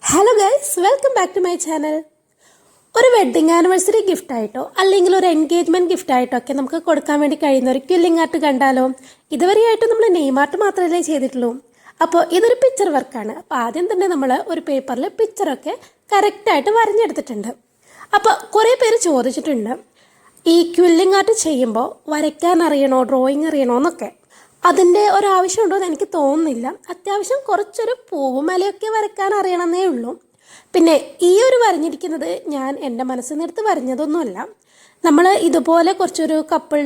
Hello guys, welcome back to my channel. ഒരു wedding anniversary gift ആയിട്ടോ അല്ലെങ്കിൽ ഒരു എൻഗേജ്മെന്റ് ഗിഫ്റ്റ് ആയിട്ടോ ഒക്കെ നമുക്ക് കൊടുക്കാൻ വേണ്ടി കഴിയുന്ന ഒരു ക്വില്ലിംഗ് ആർട്ട് കണ്ടാലോ? ഇതുവരെയായിട്ട് നമ്മൾ നെയിം ആർട്ട് മാത്രമല്ലേ ചെയ്തിട്ടുള്ളൂ. അപ്പോൾ ഇതൊരു പിക്ചർ വർക്കാണ്. അപ്പോൾ ആദ്യം തന്നെ നമ്മൾ ഒരു പേപ്പറിൽ പിക്ചറൊക്കെ കറക്റ്റായിട്ട് വരഞ്ഞെടുത്തിട്ടുണ്ട്. അപ്പോൾ കുറേ പേര് ചോദിച്ചിട്ടുണ്ട്, ഈ ക്വില്ലിംഗ് ആർട്ട് ചെയ്യുമ്പോൾ വരയ്ക്കാൻ അറിയണോ, ഡ്രോയിങ് അറിയണോ എന്നൊക്കെ. അതിൻ്റെ ഒരാവശ്യമുണ്ടോ എന്ന് എനിക്ക് തോന്നുന്നില്ല. അത്യാവശ്യം കുറച്ചൊരു പൂവും മലയൊക്കെ വരയ്ക്കാൻ അറിയണമെന്നേ ഉള്ളൂ. പിന്നെ ഈ ഒരു വരഞ്ഞിരിക്കുന്നത് ഞാൻ എൻ്റെ മനസ്സിൽ നിന്നെടുത്ത് വരഞ്ഞതൊന്നുമല്ല. നമ്മൾ ഇതുപോലെ കുറച്ചൊരു കപ്പിൾ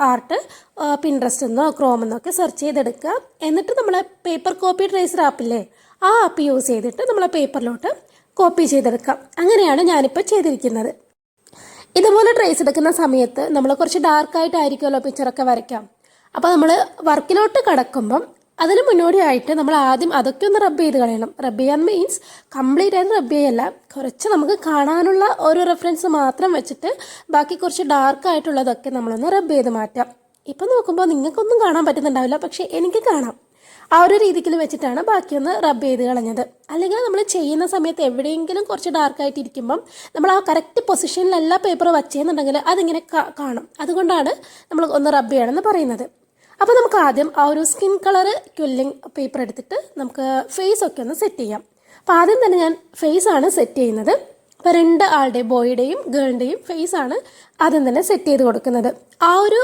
ആർട്ട് പിൻട്രസ്റ്റിൽ നിന്നോ ക്രോമിൽ നിന്നൊക്കെ സെർച്ച് ചെയ്തെടുക്കുക. എന്നിട്ട് നമ്മൾ പേപ്പർ കോപ്പി ട്രേസർ ആപ്പില്ലേ, ആ ആപ്പ് യൂസ് ചെയ്തിട്ട് നമ്മൾ പേപ്പറിലോട്ട് കോപ്പി ചെയ്തെടുക്കാം. അങ്ങനെയാണ് ഞാനിപ്പോൾ ചെയ്തിരിക്കുന്നത്. ഇതുപോലെ ട്രേസ് എടുക്കുന്ന സമയത്ത് നമ്മൾ കുറച്ച് ഡാർക്കായിട്ടായിരിക്കുമല്ലോ പിക്ചറൊക്കെ വരയ്ക്കാം. അപ്പോൾ നമ്മൾ വർക്കിലോട്ട് കടക്കുമ്പം അതിന് മുന്നോടിയായിട്ട് നമ്മൾ ആദ്യം അതൊക്കെ ഒന്ന് റബ്ബ് ചെയ്ത് കളയണം. റബ്ബ് ചെയ്യാൻ മീൻസ് കംപ്ലീറ്റ് ആയിട്ട് റബ്ബ് ചെയ്യല്ല, കുറച്ച് നമുക്ക് കാണാനുള്ള ഒരു റെഫറൻസ് മാത്രം വെച്ചിട്ട് ബാക്കി കുറച്ച് ഡാർക്കായിട്ടുള്ളതൊക്കെ നമ്മളൊന്ന് റബ്ബ് ചെയ്ത് മാറ്റാം. ഇപ്പം നോക്കുമ്പോൾ നിങ്ങൾക്കൊന്നും കാണാൻ പറ്റുന്നുണ്ടാവില്ല, പക്ഷേ എനിക്ക് കാണാം. ആ ഒരു രീതിക്ക് വെച്ചിട്ടാണ് ബാക്കിയൊന്ന് റബ്ബ് ചെയ്ത് കളഞ്ഞത്. അല്ലെങ്കിൽ നമ്മൾ ചെയ്യുന്ന സമയത്ത് എവിടെയെങ്കിലും കുറച്ച് ഡാർക്കായിട്ടിരിക്കുമ്പം നമ്മൾ ആ കറക്റ്റ് പൊസിഷനിലല്ല പേപ്പർ വച്ചെന്നുണ്ടെങ്കിൽ അതിങ്ങനെ കാണും. അതുകൊണ്ടാണ് നമ്മൾ ഒന്ന് റബ്ബ് ചെയ്യണമെന്ന് പറയുന്നത്. അപ്പോൾ നമുക്ക് ആദ്യം ആ ഒരു സ്കിൻ കളർ ക്വില്ലിംഗ് പേപ്പർ എടുത്തിട്ട് നമുക്ക് ഫേസ് ഒക്കെ ഒന്ന് സെറ്റ് ചെയ്യാം. അപ്പോൾ ആദ്യം തന്നെ ഞാൻ ഫേസ് ആണ് സെറ്റ് ചെയ്യുന്നത്. അപ്പോൾ രണ്ട് ആളുടെയും, ബോയുടെയും ഗേളിൻ്റെയും ഫേസ് ആണ് ആദ്യം തന്നെ സെറ്റ് ചെയ്ത് കൊടുക്കുന്നത്. ആ ഒരു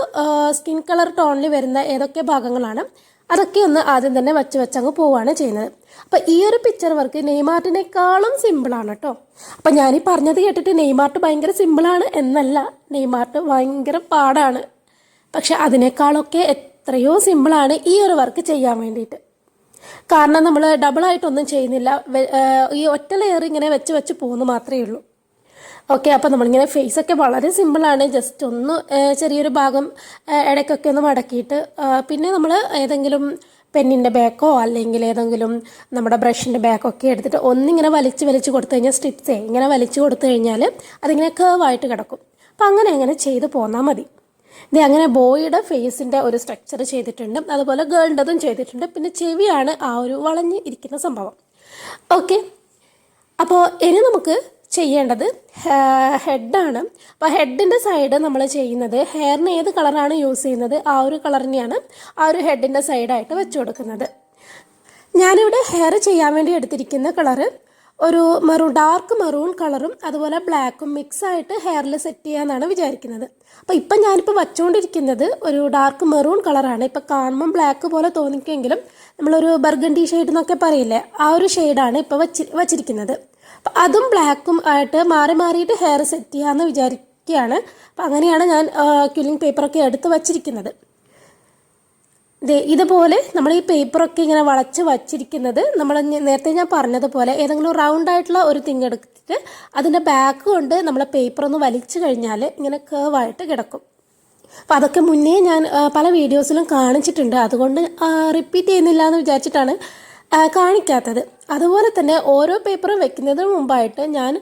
സ്കിൻ കളർ ടോണിൽ വരുന്ന ഏതൊക്കെ ഭാഗങ്ങളാണ് അതൊക്കെ ഒന്ന് ആദ്യം തന്നെ വെച്ചങ്ങ് പോവുകയാണ് ചെയ്യുന്നത്. അപ്പോൾ ഈ ഒരു പിക്ചർ വർക്ക് നെയിം ആർട്ടിനേക്കാളും സിമ്പിളാണ് കേട്ടോ. അപ്പം ഞാനീ പറഞ്ഞത് കേട്ടിട്ട് നെയിം ആർട്ട് ഭയങ്കര സിമ്പിളാണ് എന്നല്ല, നെയിം ആർട്ട് ഭയങ്കര പാടാണ്. പക്ഷെ അതിനേക്കാളൊക്കെ എത്രയോ സിമ്പിളാണ് ഈ ഒരു വർക്ക് ചെയ്യാൻ വേണ്ടിയിട്ട്. കാരണം നമ്മൾ ഡബിളായിട്ടൊന്നും ചെയ്യുന്നില്ല, ഈ ഒറ്റ ലെയർ ഇങ്ങനെ വെച്ച് പോകുന്നു മാത്രമേ ഉള്ളൂ. ഓക്കെ, അപ്പോൾ നമ്മളിങ്ങനെ ഫേസൊക്കെ വളരെ സിമ്പിളാണ്. ജസ്റ്റ് ഒന്ന് ചെറിയൊരു ഭാഗം ഇടയ്ക്കൊക്കെ ഒന്ന് മടക്കിയിട്ട് പിന്നെ നമ്മൾ ഏതെങ്കിലും പെന്നിൻ്റെ ബാക്കോ അല്ലെങ്കിൽ ഏതെങ്കിലും നമ്മുടെ ബ്രഷിൻ്റെ ബാക്കൊക്കെ എടുത്തിട്ട് ഒന്നിങ്ങനെ വലിച്ച് കൊടുത്തു കഴിഞ്ഞാൽ സ്ട്രിപ്സേ ഇങ്ങനെ വലിച്ചു കൊടുത്തു കഴിഞ്ഞാൽ അതിങ്ങനെ കേവായിട്ട് കിടക്കും. അപ്പോൾ അങ്ങനെ ചെയ്ത് പോന്നാൽ മതി. ഇത് അങ്ങനെ ബോയുടെ ഫേസിൻ്റെ ഒരു സ്ട്രക്ചർ ചെയ്തിട്ടുണ്ട്, അതുപോലെ ഗേളിൻ്റെതും ചെയ്തിട്ടുണ്ട്. പിന്നെ ചെവിയാണ് ആ ഒരു വളഞ്ഞ് ഇരിക്കുന്ന സംഭവം. ഓക്കെ, അപ്പോൾ ഇനി നമുക്ക് ചെയ്യേണ്ടത് ഹെഡാണ്. അപ്പോൾ ഹെഡിൻ്റെ സൈഡ് നമ്മൾ ചെയ്യുന്നത് ഹെയറിന് ഏത് കളറാണ് യൂസ് ചെയ്യുന്നത് ആ ഒരു കളറിനെയാണ് ആ ഒരു ഹെഡിൻ്റെ സൈഡായിട്ട് വെച്ച് കൊടുക്കുന്നത്. ഞാനിവിടെ ഹെയർ ചെയ്യാൻ വേണ്ടി എടുത്തിരിക്കുന്ന കളറ് ഒരു ഡാർക്ക് മെറൂൺ കളറും അതുപോലെ ബ്ലാക്കും മിക്സായിട്ട് ഹെയറിൽ സെറ്റ് ചെയ്യാമെന്നാണ് വിചാരിക്കുന്നത്. അപ്പോൾ ഇപ്പം ഞാനിപ്പോൾ വച്ചുകൊണ്ടിരിക്കുന്നത് ഒരു ഡാർക്ക് മെറൂൺ കളറാണ്. ഇപ്പം കാണുമ്പം ബ്ലാക്ക് പോലെ തോന്നിക്കുമെങ്കിലും നമ്മളൊരു ബർഗണ്ടി ഷെയ്ഡ് എന്നൊക്കെ പറയില്ലേ, ആ ഒരു ഷെയ്ഡാണ് ഇപ്പോൾ വച്ചിരിക്കുന്നത്. അപ്പം അതും ബ്ലാക്കും ആയിട്ട് മാറിയിട്ട് ഹെയർ സെറ്റ് ചെയ്യാമെന്ന് വിചാരിക്കുകയാണ്. അപ്പം അങ്ങനെയാണ് ഞാൻ ക്വില്ലിംഗ് പേപ്പറൊക്കെ എടുത്ത് വച്ചിരിക്കുന്നത്. ഇതുപോലെ നമ്മൾ ഈ പേപ്പറൊക്കെ ഇങ്ങനെ വളച്ച് വച്ചിരിക്കുന്നത് നമ്മൾ നേരത്തെ ഞാൻ പറഞ്ഞതുപോലെ ഏതെങ്കിലും റൗണ്ട് ആയിട്ടുള്ള ഒരു തിങ് എടുത്തിട്ട് അതിൻ്റെ ബാക്ക് കൊണ്ട് നമ്മൾ പേപ്പർ ഒന്ന് വലിച്ചു കഴിഞ്ഞാൽ ഇങ്ങനെ കേവായിട്ട് കിടക്കും. അപ്പോൾ അതൊക്കെ മുന്നേ ഞാൻ പല വീഡിയോസിലും കാണിച്ചിട്ടുണ്ട്, അതുകൊണ്ട് റിപ്പീറ്റ് ചെയ്യുന്നില്ല എന്ന് വിചാരിച്ചിട്ടാണ് കാണിക്കാത്തത്. അതുപോലെ തന്നെ ഓരോ പേപ്പറും വെക്കുന്നതിന് മുമ്പായിട്ട് ഞാൻ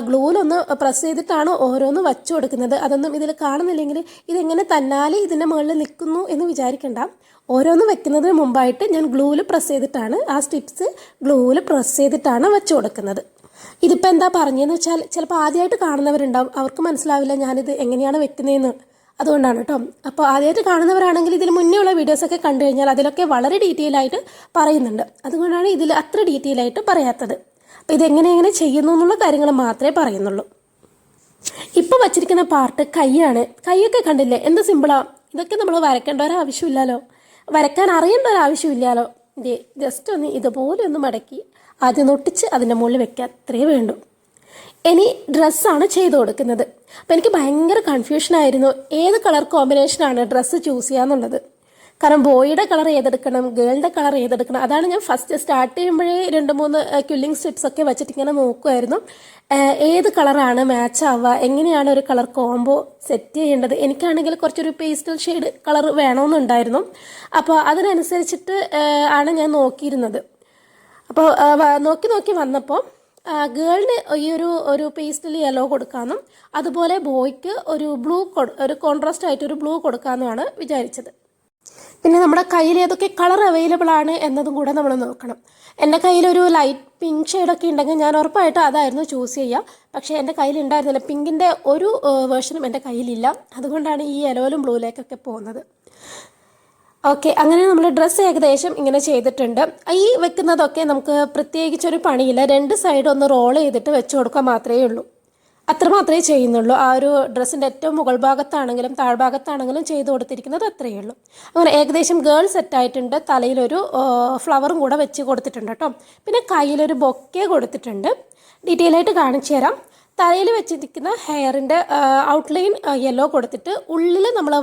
ഗ്ലൂലൊന്ന് പ്രസ് ചെയ്തിട്ടാണ് ഓരോന്ന് വച്ചു കൊടുക്കുന്നത്. അതൊന്നും ഇതിൽ കാണുന്നില്ലെങ്കിൽ ഇതെങ്ങനെ തന്നാലേ ഇതിൻ്റെ മുകളിൽ നിൽക്കുന്നു എന്ന് വിചാരിക്കണ്ട. ഓരോന്ന് വെക്കുന്നതിന് മുമ്പായിട്ട് ഞാൻ ഗ്ലൂല് പ്രസ് ചെയ്തിട്ടാണ് ആ സ്റ്റിപ്സ് ഗ്ലൂല് പ്രസ് ചെയ്തിട്ടാണ് വെച്ചു കൊടുക്കുന്നത്. ഇതിപ്പോൾ എന്താ പറഞ്ഞതെന്ന് വെച്ചാൽ ചിലപ്പോൾ ആദ്യമായിട്ട് കാണുന്നവരുണ്ടാവും, അവർക്ക് മനസ്സിലാവില്ല ഞാനിത് എങ്ങനെയാണ് വെക്കുന്നതെന്ന്. അതുകൊണ്ടാണ് കേട്ടോ. അപ്പോൾ ആദ്യമായിട്ട് കാണുന്നവരാണെങ്കിൽ ഇതിൽ മുന്നേ ഉള്ള വീഡിയോസൊക്കെ കണ്ടു കഴിഞ്ഞാൽ അതിലൊക്കെ വളരെ ഡീറ്റെയിൽ ആയിട്ട് പറയുന്നുണ്ട്. അതുകൊണ്ടാണ് ഇതിൽ അത്ര ഡീറ്റെയിൽ ആയിട്ട് പറയാത്തത്. അപ്പോൾ ഇതെങ്ങനെ ചെയ്യുന്നു എന്നുള്ള കാര്യങ്ങൾ മാത്രമേ പറയുന്നുള്ളൂ. ഇപ്പോൾ വച്ചിരിക്കുന്ന പാർട്ട് കൈയാണ്. കൈയൊക്കെ കണ്ടില്ലേ എന്ത് സിമ്പിളാണ്. ഇതൊക്കെ നമ്മൾ വരയ്ക്കേണ്ട ഒരാവശ്യമില്ലല്ലോ, വരയ്ക്കാൻ അറിയേണ്ട ഒരാവശ്യമില്ലല്ലോ. ജസ്റ്റ് ഒന്ന് ഇതുപോലെ ഒന്ന് മടക്കി ആദ്യം ഒട്ടിച്ച് അതിൻ്റെ മുകളിൽ വെക്കുക, അത്രേ വേണ്ടൂ. ഇനി ഡ്രസ്സാണ് ചെയ്ത് കൊടുക്കുന്നത്. അപ്പോൾ എനിക്ക് ഭയങ്കര കൺഫ്യൂഷനായിരുന്നു ഏത് കളർ കോമ്പിനേഷനാണ് ഡ്രസ്സ് ചൂസ് ചെയ്യാന്നുള്ളത്. കാരണം ബോയുടെ കളർ ഏതെടുക്കണം, ഗേളിൻ്റെ കളർ ഏതെടുക്കണം, അതാണ് ഞാൻ ഫസ്റ്റ് സ്റ്റാർട്ട് ചെയ്യുമ്പോഴേ 2-3 ക്വില്ലിംഗ് സ്റ്റിപ്സൊക്കെ വെച്ചിട്ട് ഇങ്ങനെ നോക്കുമായിരുന്നു. ഏത് കളറാണ് മാച്ച് ആവുക, എങ്ങനെയാണ് ഒരു കളർ കോംബോ സെറ്റ് ചെയ്യേണ്ടത്. എനിക്കാണെങ്കിൽ കുറച്ചൊരു പേസ്റ്റൽ ഷെയ്ഡ് കളർ വേണമെന്നുണ്ടായിരുന്നു. അപ്പോൾ അതിനനുസരിച്ചിട്ട് ആണ് ഞാൻ നോക്കിയിരുന്നത്. അപ്പോൾ നോക്കി വന്നപ്പോൾ ഗേളിന് ഈ ഒരു പേസ്റ്റൽ യെല്ലോ കൊടുക്കാമെന്നും അതുപോലെ ബോയ്ക്ക് ഒരു ബ്ലൂ ഒരു കോൺട്രാസ്റ്റ് ആയിട്ട് ഒരു ബ്ലൂ കൊടുക്കാമെന്നുമാണ് വിചാരിച്ചത്. പിന്നെ നമ്മുടെ കയ്യിൽ ഏതൊക്കെ കളർ അവൈലബിൾ ആണ് എന്നതും കൂടെ നമ്മൾ നോക്കണം. എൻ്റെ കയ്യിലൊരു ലൈറ്റ് പിങ്ക് ഷെയ്ഡൊക്കെ ഉണ്ടെങ്കിൽ ഞാൻ ഉറപ്പായിട്ടും അതായിരുന്നു ചൂസ് ചെയ്യുക. പക്ഷേ എൻ്റെ കയ്യിലുണ്ടായിരുന്നില്ല, പിങ്കിൻ്റെ ഒരു വേർഷനും എൻ്റെ കയ്യിലില്ല. അതുകൊണ്ടാണ് ഈ യെല്ലോയിലും ബ്ലൂയിലേക്കൊക്കെ പോകുന്നത്. ഓക്കെ, അങ്ങനെ നമ്മൾ ഡ്രസ്സ് ഏകദേശം ഇങ്ങനെ ചെയ്തിട്ടുണ്ട്. ഈ വെക്കുന്നതൊക്കെ നമുക്ക് പ്രത്യേകിച്ചൊരു പണിയില്ല. 2 സൈഡ് ഒന്ന് റോൾ ചെയ്തിട്ട് വെച്ച് കൊടുക്കുക മാത്രമേ ഉള്ളൂ. അത്രമാത്രമേ ചെയ്യുന്നുള്ളൂ. ആ ഒരു ഡ്രസ്സിൻ്റെ ഏറ്റവും മുകൾ ഭാഗത്താണെങ്കിലും താഴ്ഭാഗത്താണെങ്കിലും ചെയ്ത് കൊടുത്തിരിക്കുന്നത് അത്രയേ ഉള്ളൂ. അങ്ങനെ ഏകദേശം ഗേൾ സെറ്റായിട്ടുണ്ട്. തലയിലൊരു ഫ്ലവറും കൂടെ വെച്ച് കൊടുത്തിട്ടുണ്ട് കേട്ടോ. പിന്നെ കയ്യിലൊരു ബൊക്കെ കൊടുത്തിട്ടുണ്ട്. ഡീറ്റെയിൽ ആയിട്ട് കാണിച്ചു തരാം. തലയിൽ വെച്ചിരിക്കുന്ന ഹെയറിൻ്റെ ഔട്ട്ലൈൻ യെല്ലോ കൊടുത്തിട്ട് ഉള്ളിൽ നമ്മൾ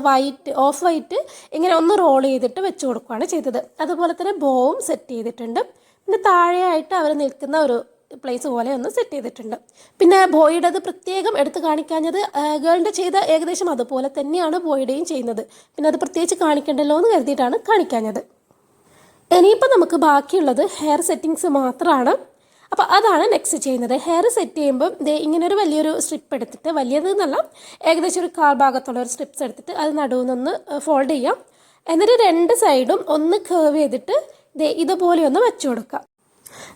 ഓഫ് വൈറ്റ് ഇങ്ങനെ ഒന്ന് റോൾ ചെയ്തിട്ട് വെച്ച് കൊടുക്കുകയാണ് ചെയ്തത്. അതുപോലെ തന്നെ ബോവും സെറ്റ് ചെയ്തിട്ടുണ്ട്. പിന്നെ താഴെയായിട്ട് അവർ നിൽക്കുന്ന ഒരു പ്ലേസ് പോലെ ഒന്ന് സെറ്റ് ചെയ്തിട്ടുണ്ട്. പിന്നെ ബോയുടേത് പ്രത്യേകം എടുത്ത് കാണിക്കാഞ്ഞത് ഗേളിൻ്റെ ചെയ്ത ഏകദേശം അതുപോലെ തന്നെയാണ് ബോയുടെയും ചെയ്യുന്നത്. പിന്നെ അത് പ്രത്യേകിച്ച് കാണിക്കണ്ടല്ലോ എന്ന് കരുതിയിട്ടാണ് കാണിക്കാഞ്ഞത്. ഇനിയിപ്പോൾ നമുക്ക് ബാക്കിയുള്ളത് ഹെയർ സെറ്റിങ്സ് മാത്രമാണ്. അപ്പോൾ അതാണ് നെക്സ്റ്റ് ചെയ്യുന്നത്. ഹെയർ സെറ്റ് ചെയ്യുമ്പോൾ ഇങ്ങനൊരു വലിയൊരു സ്ട്രിപ്പ് എടുത്തിട്ട്, വലിയത് എന്നല്ല, ഏകദേശം ഒരു കാൽ ഭാഗത്തുള്ള ഒരു സ്ട്രിപ്സ് എടുത്തിട്ട് അത് നടുവിൽ നിന്ന് ഫോൾഡ് ചെയ്യാം. എന്നിട്ട് 2 സൈഡും ഒന്ന് കേർവ് ചെയ്തിട്ട് ഇതുപോലെ ഒന്ന് വെച്ച് കൊടുക്കാം.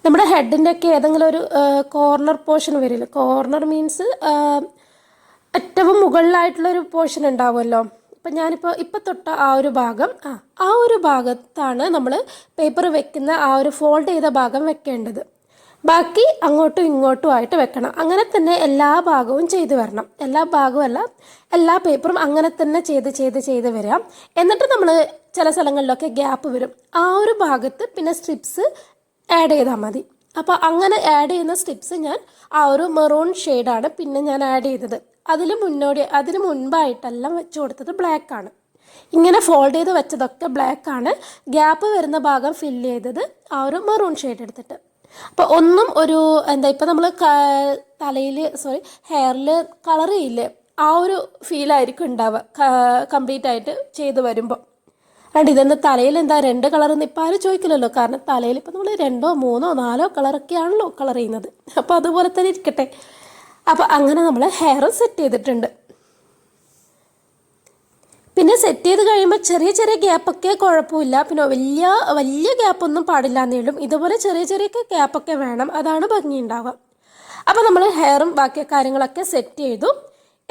നമ്മുടെ ഹെഡിൻ്റെ ഒക്കെ ഏതെങ്കിലും ഒരു കോർണർ പോർഷൻ വരില്ല. കോർണർ മീൻസ് ഏറ്റവും മുകളിലായിട്ടുള്ളൊരു പോർഷൻ ഉണ്ടാവുമല്ലോ. ഇപ്പം ഞാനിപ്പോൾ തൊട്ട ആ ഒരു ഭാഗം, ആ ഒരു ഭാഗത്താണ് നമ്മൾ പേപ്പർ വെക്കുന്ന ആ ഒരു ഫോൾഡ് ചെയ്ത ഭാഗം വെക്കേണ്ടത്. ബാക്കി അങ്ങോട്ടും ഇങ്ങോട്ടും ആയിട്ട് വെക്കണം. അങ്ങനെ തന്നെ എല്ലാ ഭാഗവും ചെയ്ത് വരണം. എല്ലാ ഭാഗവും അല്ല, എല്ലാ പേപ്പറും അങ്ങനെ തന്നെ ചെയ്ത് വരാം. എന്നിട്ട് നമ്മൾ ചില സ്ഥലങ്ങളിലൊക്കെ ഗ്യാപ്പ് വരും. ആ ഒരു ഭാഗത്ത് പിന്നെ സ്ട്രിപ്സ് ആഡ് ചെയ്താൽ മതി. അപ്പോൾ അങ്ങനെ ആഡ് ചെയ്യുന്ന സ്ട്രിപ്സ് ഞാൻ ആ ഒരു മെറൂൺ ഷെയ്ഡാണ് പിന്നെ ഞാൻ ആഡ് ചെയ്തത്. അതിന് മുൻപായിട്ടെല്ലാം വെച്ച് കൊടുത്തത് ബ്ലാക്കാണ്. ഇങ്ങനെ ഫോൾഡ് ചെയ്ത് വെച്ചതൊക്കെ ബ്ലാക്കാണ്. ഗ്യാപ്പ് വരുന്ന ഭാഗം ഫില്ല് ചെയ്തത് ആ ഒരു മെറൂൺ ഷെയ്ഡ് എടുത്തിട്ട്. അപ്പോൾ ഒന്നും ഒരു ഇപ്പോൾ നമ്മൾ ഹെയറിൽ കളർ ചെയ്യില്ലേ, ആ ഒരു ഫീലായിരിക്കും ഉണ്ടാവുക കംപ്ലീറ്റ് ആയിട്ട് ചെയ്ത് വരുമ്പോൾ. ഇതെന്ന് തലയിൽ 2 കളറെന്ന് ഇപ്പോൾ ആരും ചോദിക്കില്ലല്ലോ. കാരണം തലയിൽ ഇപ്പോൾ നമ്മൾ 2, 3, 4 കളറൊക്കെയാണല്ലോ കളർ ചെയ്യുന്നത്. അപ്പോൾ അതുപോലെ തന്നെ ഇരിക്കട്ടെ. അപ്പോൾ അങ്ങനെ നമ്മൾ ഹെയർ സെറ്റ് ചെയ്തിട്ടുണ്ട്. പിന്നെ സെറ്റ് ചെയ്ത് കഴിയുമ്പോൾ ചെറിയ ഗ്യാപ്പൊക്കെ കുഴപ്പമില്ല. പിന്നെ വലിയ ഗ്യാപ്പൊന്നും പാടില്ല എന്നേലും. ഇതുപോലെ ചെറിയ ഗ്യാപ്പൊക്കെ വേണം, അതാണ് ഭംഗി ഉണ്ടാവുക. അപ്പോൾ നമ്മൾ ഹെയറും ബാക്കി കാര്യങ്ങളൊക്കെ സെറ്റ് ചെയ്തു.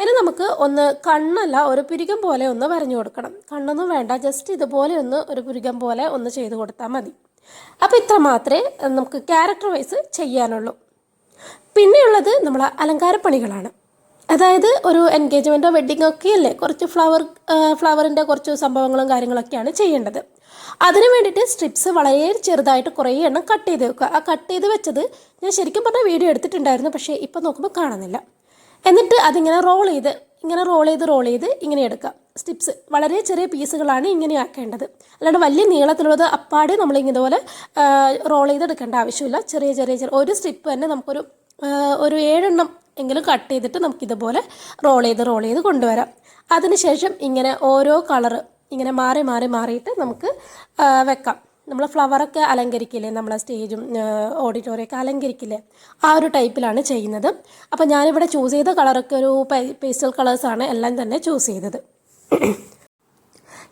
ഇനി നമുക്ക് ഒന്ന് കണ്ണല്ല, ഒരു പുരികം പോലെ ഒന്ന് വരഞ്ഞു കൊടുക്കണം. കണ്ണൊന്നും വേണ്ട, ജസ്റ്റ് ഇതുപോലെ ഒരു പുരികം പോലെ ഒന്ന് ചെയ്ത് കൊടുത്താൽ മതി. അപ്പോൾ ഇത്ര മാത്രമേ നമുക്ക് ക്യാരക്ടർ വൈസ് ചെയ്യാനുള്ളൂ. പിന്നെയുള്ളത് നമ്മൾ അലങ്കാരപ്പണികളാണ്. അതായത് ഒരു എൻഗേജ്മെൻറ്റോ വെഡ്ഡിങ്ങോ ഒക്കെ അല്ലേ, കുറച്ച് ഫ്ലവറിൻ്റെ കുറച്ച് സംഭവങ്ങളും കാര്യങ്ങളൊക്കെയാണ് ചെയ്യേണ്ടത്. അതിന് വേണ്ടിയിട്ട് സ്ട്രിപ്സ് വളരെ ചെറുതായിട്ട് കുറേ എണ്ണം കട്ട് ചെയ്ത് വെക്കുക. ആ കട്ട് ചെയ്ത് വെച്ചത് ഞാൻ ശരിക്കും പറഞ്ഞാൽ വീഡിയോ എടുത്തിട്ടുണ്ടായിരുന്നു, പക്ഷേ ഇപ്പോൾ നോക്കുമ്പോൾ കാണുന്നില്ല. എന്നിട്ട് അതിങ്ങനെ റോൾ ചെയ്ത് ഇങ്ങനെ എടുക്കുക. സ്റ്റിപ്സ് വളരെ ചെറിയ പീസുകളാണ് ഇങ്ങനെ ആക്കേണ്ടത്. അല്ലാണ്ട് വലിയ നീളത്തിലുള്ളത് അപ്പാടെ നമ്മളിതുപോലെ റോൾ ചെയ്തെടുക്കേണ്ട ആവശ്യമില്ല. ചെറിയ ഒരു സ്ട്രിപ്പ് തന്നെ നമുക്കൊരു 7 എണ്ണം എങ്കിലും കട്ട് ചെയ്തിട്ട് നമുക്കിതുപോലെ റോൾ ചെയ്ത് കൊണ്ടുവരാം. അതിനുശേഷം ഇങ്ങനെ ഓരോ കളറ് ഇങ്ങനെ മാറിയിട്ട് നമുക്ക് വെക്കാം. നമ്മൾ ഫ്ലവറൊക്കെ അലങ്കരിക്കില്ലേ, നമ്മളെ സ്റ്റേജും ഓഡിറ്റോറിയമൊക്കെ അലങ്കരിക്കില്ലേ, ആ ഒരു ടൈപ്പിലാണ് ചെയ്യുന്നത്. അപ്പോൾ ഞാനിവിടെ ചൂസ് ചെയ്ത കളറൊക്കെ ഒരു പേസ്റ്റൽ കളേഴ്സാണ് എല്ലാം തന്നെ ചൂസ് ചെയ്തത്.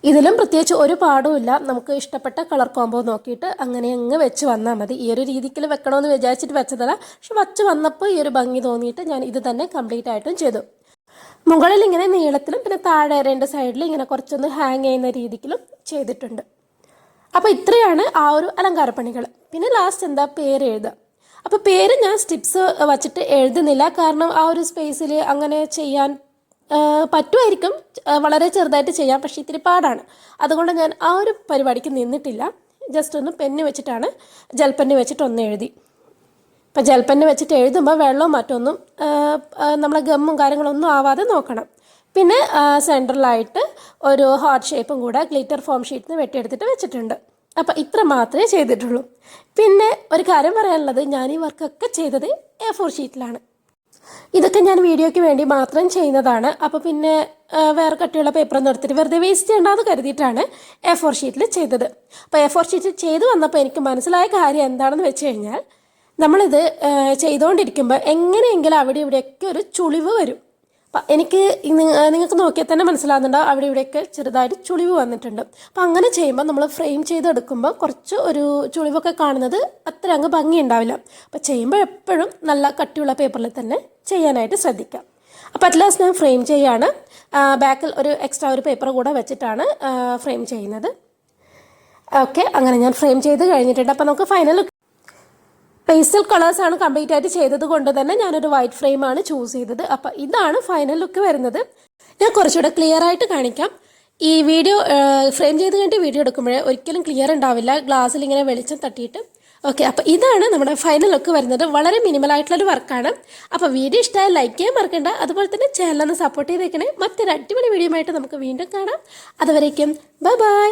ഇതിലും പ്രത്യേകിച്ച് ഒരു പാടുമില്ല. നമുക്ക് ഇഷ്ടപ്പെട്ട കളർ കോമ്പോ നോക്കിയിട്ട് അങ്ങനെ അങ്ങ് വെച്ച് വന്നാൽ മതി. ഈ ഒരു രീതിക്ക് വെക്കണമെന്ന് വിചാരിച്ചിട്ട് വെച്ചതല്ല, പക്ഷെ വച്ച് വന്നപ്പോൾ ഈ ഒരു ഭംഗി തോന്നിയിട്ട് ഞാൻ ഇത് തന്നെ കംപ്ലീറ്റ് ആയിട്ടും ചെയ്തു. മുകളിൽ ഇങ്ങനെ നീളത്തിലും പിന്നെ താഴെ 2 സൈഡിലും ഇങ്ങനെ കുറച്ചൊന്ന് ഹാങ് ചെയ്യുന്ന രീതിക്കിലും ചെയ്തിട്ടുണ്ട്. അപ്പോൾ ഇത്രയാണ് ആ ഒരു അലങ്കാരപ്പണികൾ. പിന്നെ ലാസ്റ്റ് പേര് എഴുതുക. അപ്പോൾ പേര് ഞാൻ സ്റ്റിപ്സ് വച്ചിട്ട് എഴുതുന്നില്ല, കാരണം ആ ഒരു സ്പേസിൽ അങ്ങനെ ചെയ്യാൻ പറ്റുമായിരിക്കും, വളരെ ചെറുതായിട്ട് ചെയ്യാം, പക്ഷേ ഇത്തിരി പാടാണ്. അതുകൊണ്ട് ഞാൻ ആ ഒരു പരിപാടിക്ക് നിന്നിട്ടില്ല. ജസ്റ്റ് ഒന്ന് പെന്ന് വെച്ചിട്ടാണ്, ജെൽപ്പെന്ന് വെച്ചിട്ട് ഒന്ന് എഴുതി. ഇപ്പം ജെൽപ്പെന്ന് വെച്ചിട്ട് എഴുതുമ്പോൾ വെള്ളവും മറ്റൊന്നും നമ്മളെ ഗമ്മും കാര്യങ്ങളൊന്നും ആവാതെ നോക്കണം. പിന്നെ സെൻട്രലായിട്ട് ഒരു ഹാർട്ട് ഷേപ്പും കൂടെ ഗ്ലിറ്റർ ഫോം ഷീറ്റിൽ നിന്ന് വെട്ടിയെടുത്തിട്ട് വെച്ചിട്ടുണ്ട്. അപ്പോൾ ഇത്ര മാത്രമേ ചെയ്തിട്ടുള്ളൂ. പിന്നെ ഒരു കാര്യം പറയാനുള്ളത്, ഞാൻ ഈ വർക്കൊക്കെ ചെയ്തത് A4 ഷീറ്റിലാണ്. ഇതൊക്കെ ഞാൻ വീഡിയോയ്ക്ക് വേണ്ടി മാത്രം ചെയ്യുന്നതാണ്. അപ്പോൾ പിന്നെ വേറെ കട്ടിയുള്ള പേപ്പറൊന്നും എടുത്തിട്ട് വെറുതെ വേസ്റ്റ് ചെയ്യേണ്ടെന്ന് കരുതിയിട്ടാണ് A4 ഷീറ്റിൽ ചെയ്തത്. അപ്പോൾ A4 ഷീറ്റിൽ ചെയ്ത് വന്നപ്പോൾ എനിക്ക് മനസ്സിലായ കാര്യം എന്താണെന്ന് വെച്ച് കഴിഞ്ഞാൽ, നമ്മളിത് ചെയ്തുകൊണ്ടിരിക്കുമ്പോൾ എങ്ങനെയെങ്കിലും അവിടെ ഇവിടെയൊക്കെ ഒരു ചുളിവ് വരും. എനിക്ക് നിങ്ങൾക്ക് നോക്കിയാൽ തന്നെ മനസ്സിലാകുന്നുണ്ടാവും അവിടെ ഇവിടെയൊക്കെ ചെറുതായിട്ട് ചുളിവ് വന്നിട്ടുണ്ട്. അപ്പോൾ അങ്ങനെ ചെയ്യുമ്പോൾ നമ്മൾ ഫ്രെയിം ചെയ്തെടുക്കുമ്പോൾ കുറച്ച് ഒരു ചുളിവൊക്കെ കാണുന്നത് അത്ര അങ്ങ് ഭംഗി ഉണ്ടാവില്ല. അപ്പോൾ ചെയ്യുമ്പോൾ എപ്പോഴും നല്ല കട്ടിയുള്ള പേപ്പറിൽ തന്നെ ചെയ്യാനായിട്ട് ശ്രദ്ധിക്കാം. അപ്പോൾ അറ്റ് ലാസ്റ്റ് ഞാൻ ഫ്രെയിം ചെയ്യുകയാണ്. ബാക്കിൽ ഒരു എക്സ്ട്രാ ഒരു പേപ്പർ കൂടെ വെച്ചിട്ടാണ് ഫ്രെയിം ചെയ്യുന്നത്. ഓക്കെ, അങ്ങനെ ഞാൻ ഫ്രെയിം ചെയ്ത് കഴിഞ്ഞിട്ടുണ്ട്. അപ്പോൾ നമുക്ക് ഫൈനൽ പേസ്റ്റൽ കളേഴ്സാണ് കംപ്ലീറ്റ് ആയിട്ട് ചെയ്തത് കൊണ്ട് തന്നെ ഞാനൊരു വൈറ്റ് ഫ്രെയിമാണ് ചൂസ് ചെയ്തത്. അപ്പോൾ ഇതാണ് ഫൈനൽ ലുക്ക് വരുന്നത്. ഞാൻ കുറച്ചുകൂടെ ക്ലിയർ ആയിട്ട് കാണിക്കാം. ഈ വീഡിയോ ഫ്രെയിം ചെയ്ത് കഴിഞ്ഞിട്ട് വീഡിയോ എടുക്കുമ്പോഴേ ഒരിക്കലും ക്ലിയർ ഉണ്ടാവില്ല, ഗ്ലാസ്സിൽ ഇങ്ങനെ വെളിച്ചം തട്ടിയിട്ട്. ഓക്കെ, അപ്പോൾ ഇതാണ് നമ്മുടെ ഫൈനൽ ലുക്ക് വരുന്നത്. വളരെ മിനിമലായിട്ടുള്ളൊരു വർക്കാണ്. അപ്പോൾ വീഡിയോ ഇഷ്ടമായി ലൈക്ക് ചെയ്യാൻ മറക്കണ്ട. അതുപോലെ തന്നെ ചാനലൊന്ന് സപ്പോർട്ട് ചെയ്തേക്കണേ. മറ്റൊരു അടിപൊളി വീഡിയോ ആയിട്ട് നമുക്ക് വീണ്ടും കാണാം. അതുവരേക്കും ബൈ ബൈ.